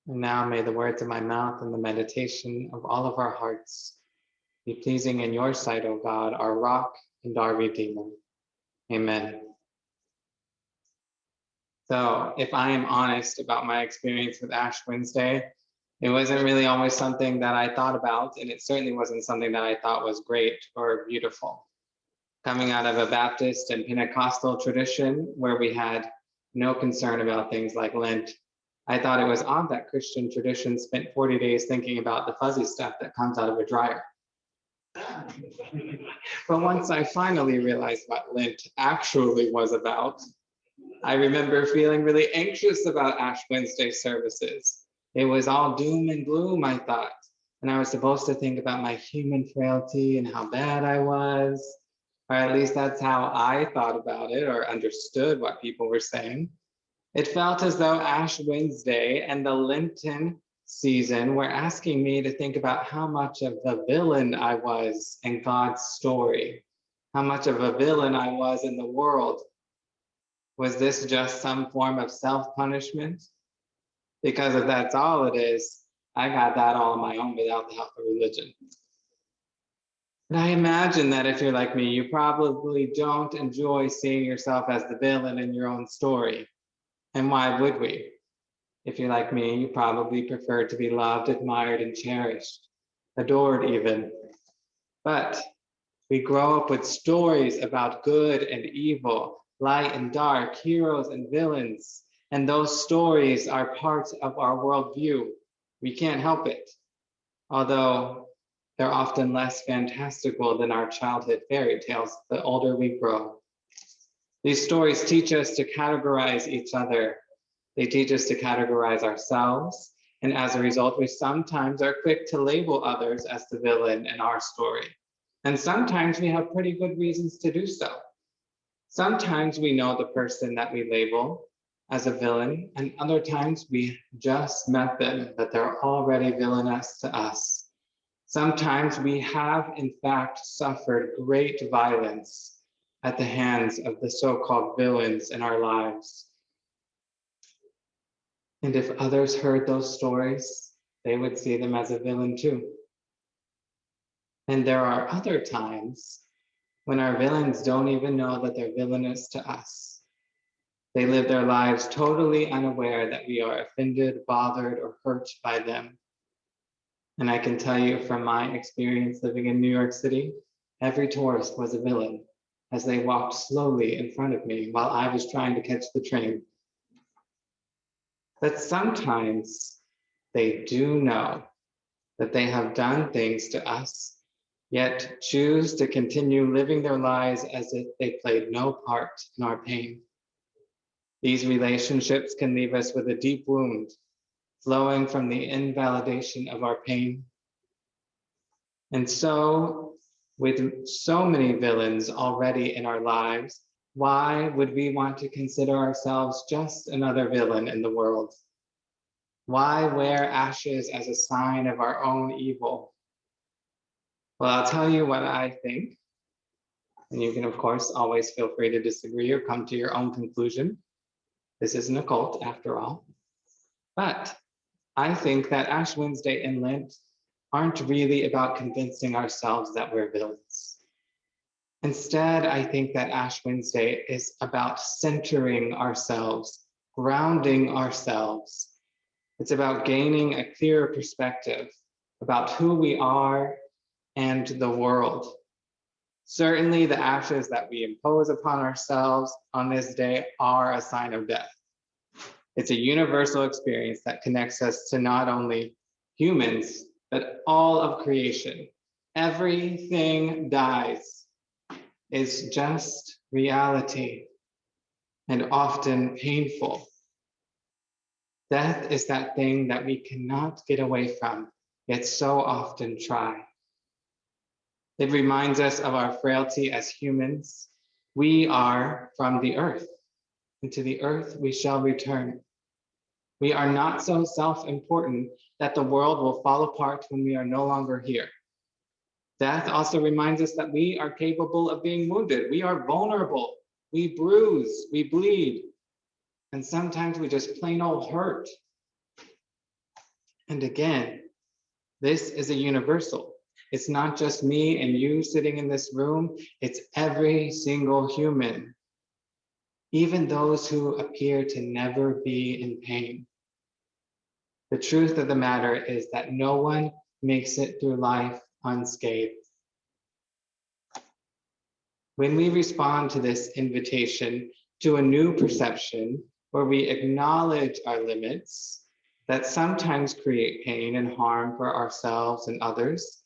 And now may the words of my mouth and the meditation of all of our hearts be pleasing in your sight, O God, our rock and our redeemer. Amen. So if I am honest about my experience with Ash Wednesday, it wasn't really always something that I thought about, and it certainly wasn't something that I thought was great or beautiful. Coming out of a Baptist and Pentecostal tradition where we had no concern about things like Lent, I thought it was odd that Christian tradition spent 40 days thinking about the fuzzy stuff that comes out of a dryer. But once I finally realized what Lent actually was about, I remember feeling really anxious about Ash Wednesday services. It was all doom and gloom, I thought, and I was supposed to think about my human frailty and how bad I was, or at least that's how I thought about it or understood what people were saying. It felt as though Ash Wednesday and the Lenten season were asking me to think about how much of the villain I was in God's story, how much of a villain I was in the world. Was this just some form of self-punishment? Because if that's all it is, I got that all on my own without the help of religion. And I imagine that if you're like me, you probably don't enjoy seeing yourself as the villain in your own story. And why would we? If you're like me, you probably prefer to be loved, admired, and cherished, adored even. But we grow up with stories about good and evil, light and dark, heroes and villains, and those stories are parts of our worldview. We can't help it, although they're often less fantastical than our childhood fairy tales the older we grow. These stories teach us to categorize each other. They teach us to categorize ourselves, and as a result, we sometimes are quick to label others as the villain in our story. And sometimes we have pretty good reasons to do so. Sometimes we know the person that we label as a villain, and other times we just met them, but they're already villainous to us. Sometimes we have, in fact, suffered great violence at the hands of the so-called villains in our lives. And if others heard those stories, they would see them as a villain too. And there are other times when our villains don't even know that they're villainous to us. They live their lives totally unaware that we are offended, bothered, or hurt by them. And I can tell you from my experience living in New York City, every tourist was a villain as they walked slowly in front of me while I was trying to catch the train. But sometimes they do know that they have done things to us, yet choose to continue living their lives as if they played no part in our pain. These relationships can leave us with a deep wound flowing from the invalidation of our pain. And so, with so many villains already in our lives, why would we want to consider ourselves just another villain in the world? Why wear ashes as a sign of our own evil? Well, I'll tell you what I think, and you can, of course, always feel free to disagree or come to your own conclusion. This isn't a cult, after all. But I think that Ash Wednesday and Lent aren't really about convincing ourselves that we're villains. Instead, I think that Ash Wednesday is about centering ourselves, grounding ourselves. It's about gaining a clearer perspective about who we are and the world. Certainly, the ashes that we impose upon ourselves on this day are a sign of death. It's a universal experience that connects us to not only humans, but all of creation. Everything dies. It's just reality, and often painful. Death is that thing that we cannot get away from, yet so often try. It reminds us of our frailty as humans. We are from the earth, and to the earth we shall return. We are not so self-important that the world will fall apart when we are no longer here. Death also reminds us that we are capable of being wounded. We are vulnerable. We bruise, we bleed, and sometimes we just plain old hurt. And again, this is a universal. It's not just me and you sitting in this room, it's every single human, even those who appear to never be in pain. The truth of the matter is that no one makes it through life unscathed. When we respond to this invitation to a new perception where we acknowledge our limits that sometimes create pain and harm for ourselves and others,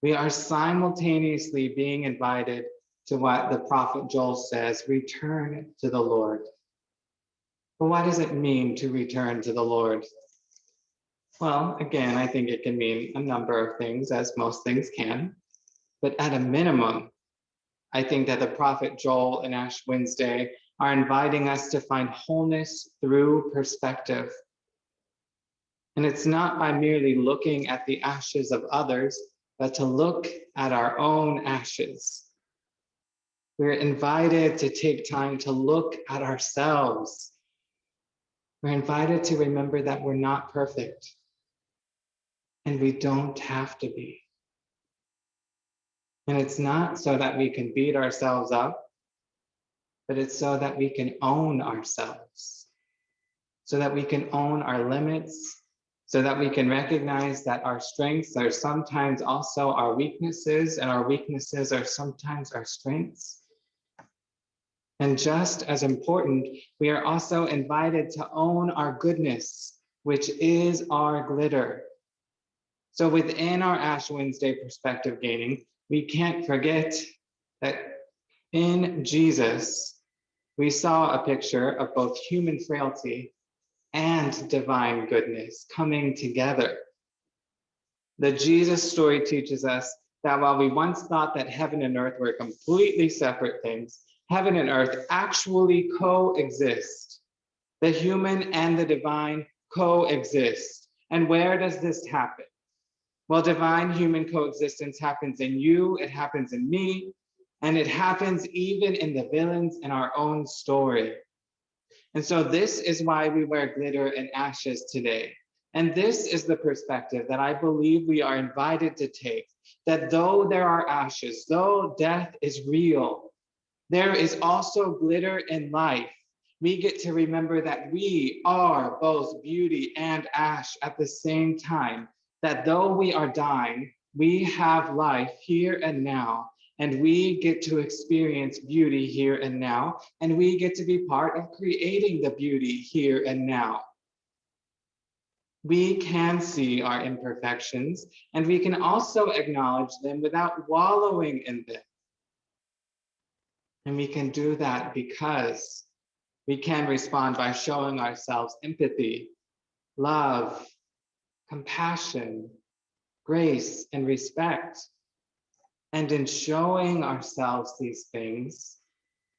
we are simultaneously being invited to what the prophet Joel says, return to the Lord. But what does it mean to return to the Lord? Well, again, I think it can mean a number of things, as most things can. But at a minimum, I think that the prophet Joel and Ash Wednesday are inviting us to find wholeness through perspective. And it's not by merely looking at the ashes of others, but to look at our own ashes. We're invited to take time to look at ourselves. We're invited to remember that we're not perfect, and we don't have to be. And it's not so that we can beat ourselves up, but it's so that we can own ourselves, so that we can own our limits, so that we can recognize that our strengths are sometimes also our weaknesses, and our weaknesses are sometimes our strengths. And just as important, we are also invited to own our goodness, which is our glitter. So within our Ash Wednesday perspective gaining, we can't forget that in Jesus, we saw a picture of both human frailty and divine goodness coming together. The Jesus story teaches us that while we once thought that heaven and earth were completely separate things, heaven and earth actually coexist. The human and the divine coexist. And where does this happen? Well, divine human coexistence happens in you, it happens in me, and it happens even in the villains in our own story. And so this is why we wear glitter and ashes today. And this is the perspective that I believe we are invited to take, that though there are ashes, though death is real, there is also glitter in life. We get to remember that we are both beauty and ash at the same time, that though we are dying, we have life here and now, and we get to experience beauty here and now, and we get to be part of creating the beauty here and now. We can see our imperfections, and we can also acknowledge them without wallowing in them. And we can do that because we can respond by showing ourselves empathy, love, compassion, grace, and respect. And in showing ourselves these things,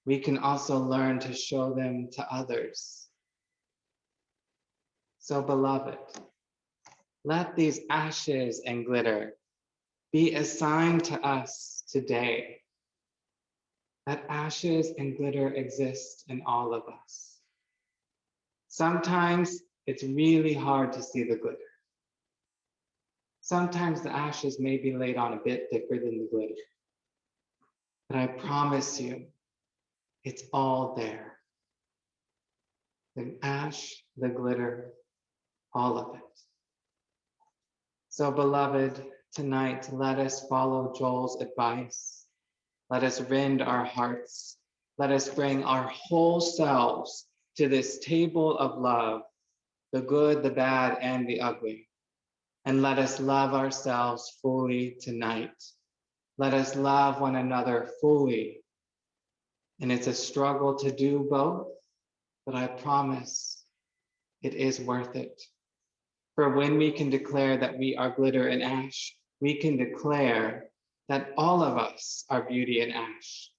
we can also learn to show them to others. So, beloved, let these ashes and glitter be a sign to us today that ashes and glitter exist in all of us. Sometimes it's really hard to see the glitter. Sometimes the ashes may be laid on a bit thicker than the glitter. But I promise you, it's all there. The ash, the glitter, all of it. So, beloved, tonight, let us follow Joel's advice. Let us rend our hearts. Let us bring our whole selves to this table of love, the good, the bad, and the ugly. And let us love ourselves fully tonight. Let us love one another fully. And it's a struggle to do both, but I promise it is worth it. For when we can declare that we are glitter and ash, we can declare that all of us are beauty and ash.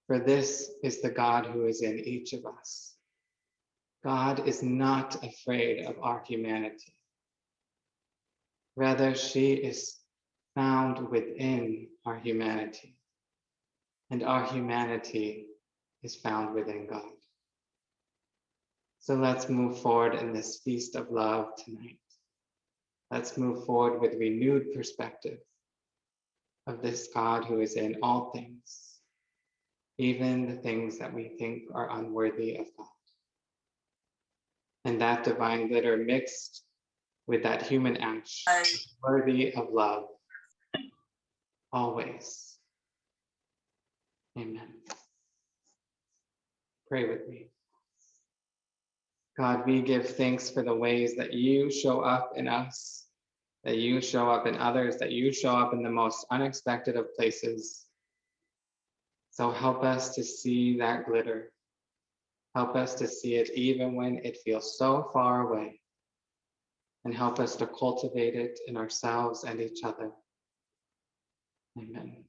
For this is the God who is in each of us. God is not afraid of our humanity. Rather, she is found within our humanity, and our humanity is found within God. So let's move forward in this feast of love tonight. Let's move forward with renewed perspective of this God who is in all things, even the things that we think are unworthy of God. And that divine glitter mixed with that human ash, worthy of love, always. Amen. Pray with me. God, we give thanks for the ways that you show up in us, that you show up in others, that you show up in the most unexpected of places. So help us to see that glitter. Help us to see it even when it feels so far away. And help us to cultivate it in ourselves and each other. Amen.